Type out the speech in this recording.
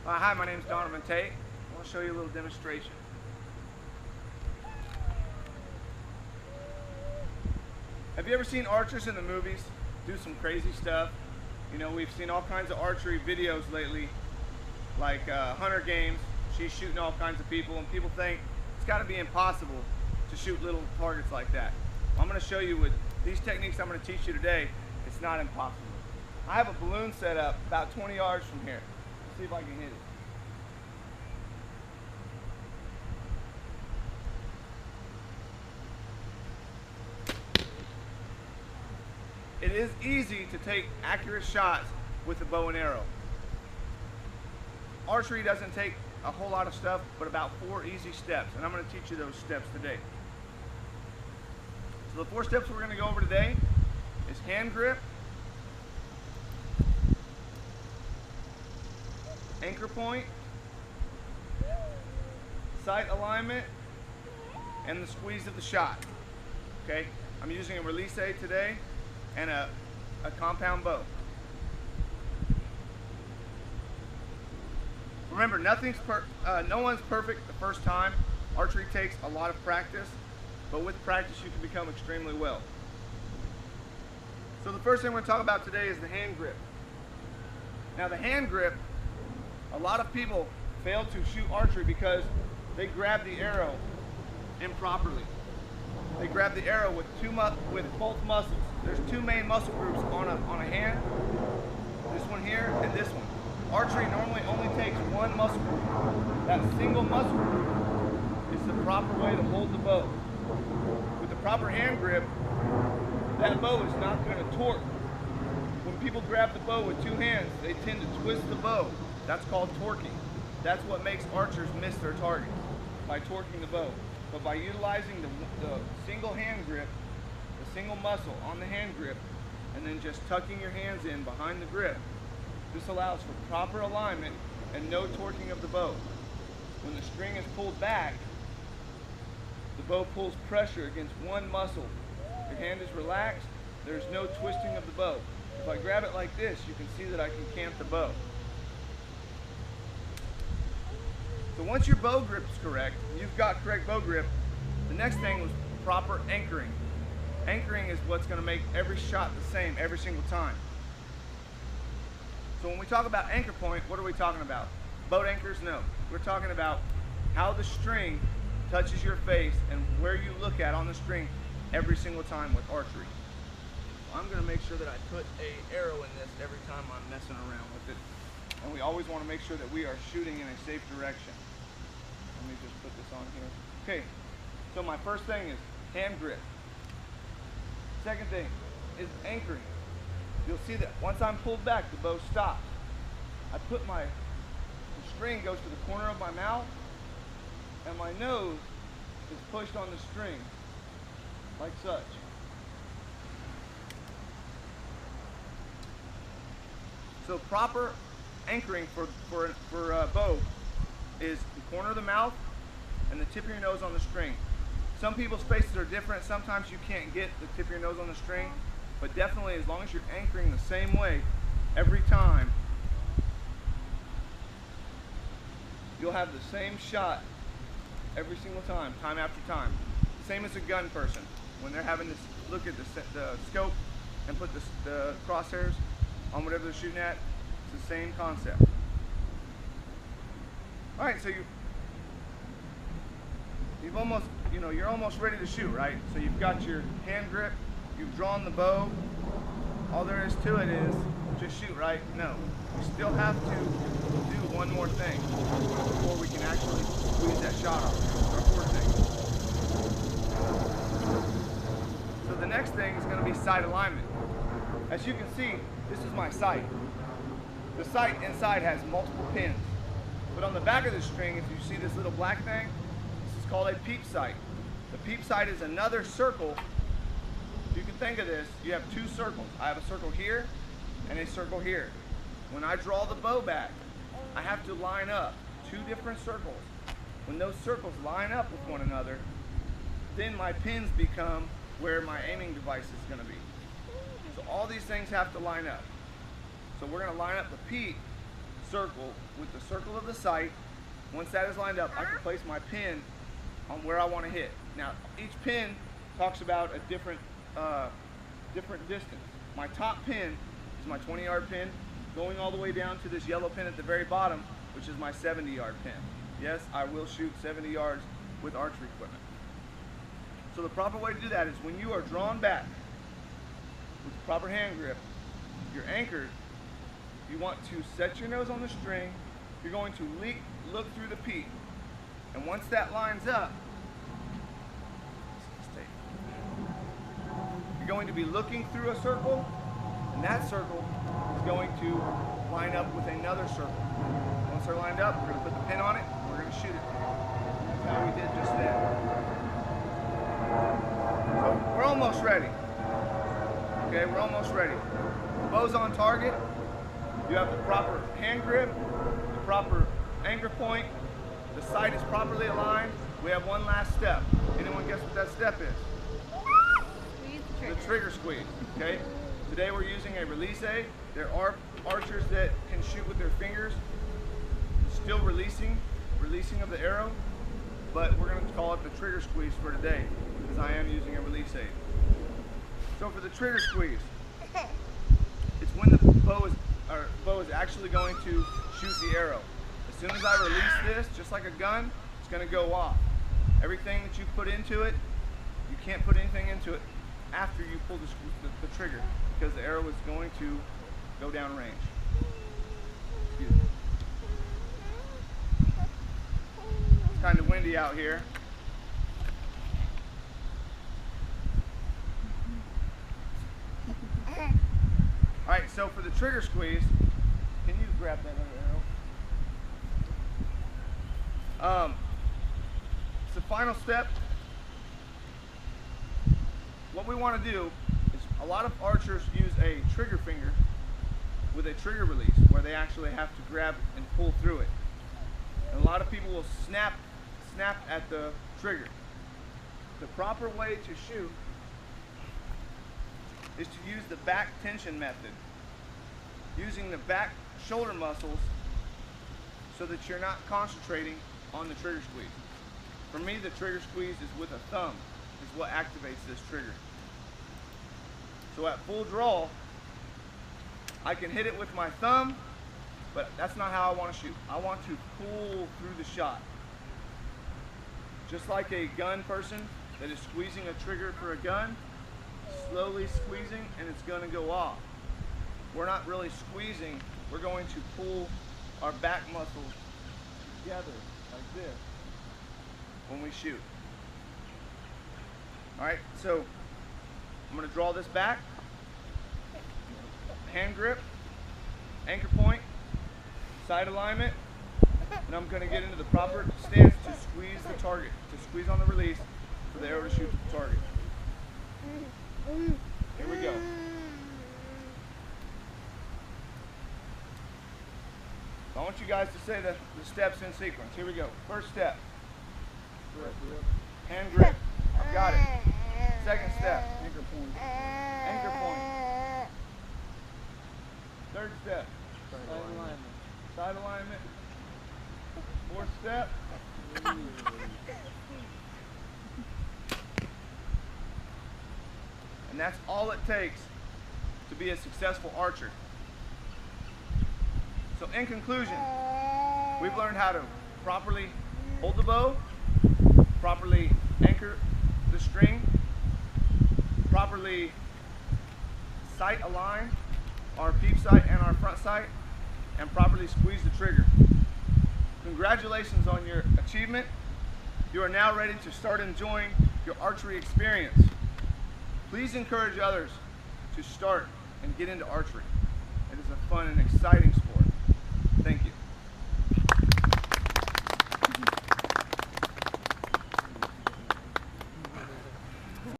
Hi, my name is Donovan Tate. I want to show you a little demonstration. Have you ever seen archers in the movies do some crazy stuff? You know, we've seen all kinds of archery videos lately, like Hunter Games. She's shooting all kinds of people, and people think it's got to be impossible to shoot little targets like that. Well, I'm going to show you with these techniques I'm going to teach you today, it's not impossible. I have a balloon set up about 20 yards from here. Let's see if I can hit it. It is easy to take accurate shots with a bow and arrow. Archery doesn't take a whole lot of stuff, but about 4 easy steps, and I'm going to teach you those steps today. So the 4 steps we're going to go over today is hand grip, anchor point, sight alignment, and the squeeze of the shot. Okay, I'm using a release aid today and a compound bow. Remember, no one's perfect the first time. Archery takes a lot of practice, but with practice you can become extremely well. So the first thing we're going to talk about today is the hand grip. Now the hand grip, a lot of people fail to shoot archery because they grab the arrow improperly. They grab the arrow with both muscles. There's 2 main muscle groups on a hand. This one here and this one. Archery normally only takes 1 muscle group. That single muscle group is the proper way to hold the bow. With the proper hand grip, that bow is not going to torque. When people grab the bow with 2 hands, they tend to twist the bow. That's called torquing. That's what makes archers miss their targets, by torquing the bow. But by utilizing the single hand grip, the single muscle on the hand grip, and then just tucking your hands in behind the grip, this allows for proper alignment and no torquing of the bow. When the string is pulled back, the bow pulls pressure against 1 muscle. Your hand is relaxed, there's no twisting of the bow. If I grab it like this, you can see that I can cant the bow. So once your bow grip is correct, you've got correct bow grip, the next thing was proper anchoring. Anchoring is what's going to make every shot the same every single time. So when we talk about anchor point, what are we talking about? Boat anchors? No. We're talking about how the string touches your face and where you look at on the string every single time with archery. I'm going to make sure that I put an arrow in this every time I'm messing around with it. And we always want to make sure that we are shooting in a safe direction. Let me just put this on here. Okay, so my first thing is hand grip. Second thing is anchoring. You'll see that once I'm pulled back, the bow stops. The string goes to the corner of my mouth, and my nose is pushed on the string, like such. So proper anchoring for a bow is the corner of the mouth and the tip of your nose on the string. Some people's faces are different. Sometimes you can't get the tip of your nose on the string, but definitely as long as you're anchoring the same way every time, you'll have the same shot every single time, time after time. Same as a gun person. When they're having to look at the scope and put the crosshairs on whatever they're shooting at, it's the same concept. All right, so you're almost ready to shoot, right? So you've got your hand grip, you've drawn the bow. All there is to it is just shoot, right? No, we still have to do one more thing before we can actually squeeze that shot off. Our 4th thing. So the next thing is going to be sight alignment. As you can see, this is my sight. The sight inside has multiple pins. But on the back of the string, if you see this little black thing, this is called a peep sight. The peep sight is another circle. If you can think of this, you have 2 circles. I have a circle here and a circle here. When I draw the bow back, I have to line up 2 different circles. When those circles line up with one another, then my pins become where my aiming device is going to be. So all these things have to line up. So we're going to line up the peep circle with the circle of the sight. Once that is lined up, I can place my pin on where I want to hit. Now, each pin talks about a different distance. My top pin is my 20-yard pin, going all the way down to this yellow pin at the very bottom, which is my 70-yard pin. Yes, I will shoot 70 yards with archery equipment. So the proper way to do that is when you are drawn back with the proper hand grip, you're anchored, you want to set your nose on the string, you're going to look through the peak. And once that lines up, you're going to be looking through a circle, and that circle is going to line up with another circle. Once they're lined up, we're going to put the pin on it, and we're going to shoot it. That's how we did just then. So we're almost ready. Okay, we're almost ready. The bow's on target. You have the proper hand grip, the proper anchor point, the sight is properly aligned. We have one last step. Anyone guess what that step is? The trigger squeeze. Okay? Today we're using a release aid. There are archers that can shoot with their fingers, still releasing of the arrow, but we're going to call it the trigger squeeze for today because I am using a release aid. So for the trigger squeeze, it's when the bow is actually going to shoot the arrow. As soon as I release this, just like a gun, it's going to go off. Everything that you put into it, you can't put anything into it after you pull the trigger because the arrow is going to go down range. Excuse me. It's kind of windy out here. Alright, so for the trigger squeeze, can you grab that other arrow? It's the final step. What we want to do is a lot of archers use a trigger finger with a trigger release where they actually have to grab and pull through it. And a lot of people will snap at the trigger. The proper way to shoot is to use the back tension method, using the back shoulder muscles so that you're not concentrating on the trigger squeeze. For me, the trigger squeeze is with a thumb, is what activates this trigger. So at full draw, I can hit it with my thumb, but that's not how I want to shoot. I want to pull through the shot. Just like a gun person that is squeezing a trigger for a gun, slowly squeezing and it's going to go off. We're not really squeezing, we're going to pull our back muscles together like this when we shoot. Alright, so I'm going to draw this back, hand grip, anchor point, side alignment, and I'm going to get into the proper stance to squeeze the target, to squeeze on the release for the arrow to shoot the target. Here we go. I want you guys to say the steps in sequence. Here we go. First step. Hand grip. I've got it. Second step. Anchor point. Anchor point. Third step. Side alignment. Side alignment. Fourth step. And that's all it takes to be a successful archer. So in conclusion, we've learned how to properly hold the bow, properly anchor the string, properly sight align our peep sight and our front sight, and properly squeeze the trigger. Congratulations on your achievement. You are now ready to start enjoying your archery experience. Please encourage others to start and get into archery. It is a fun and exciting sport. Thank you.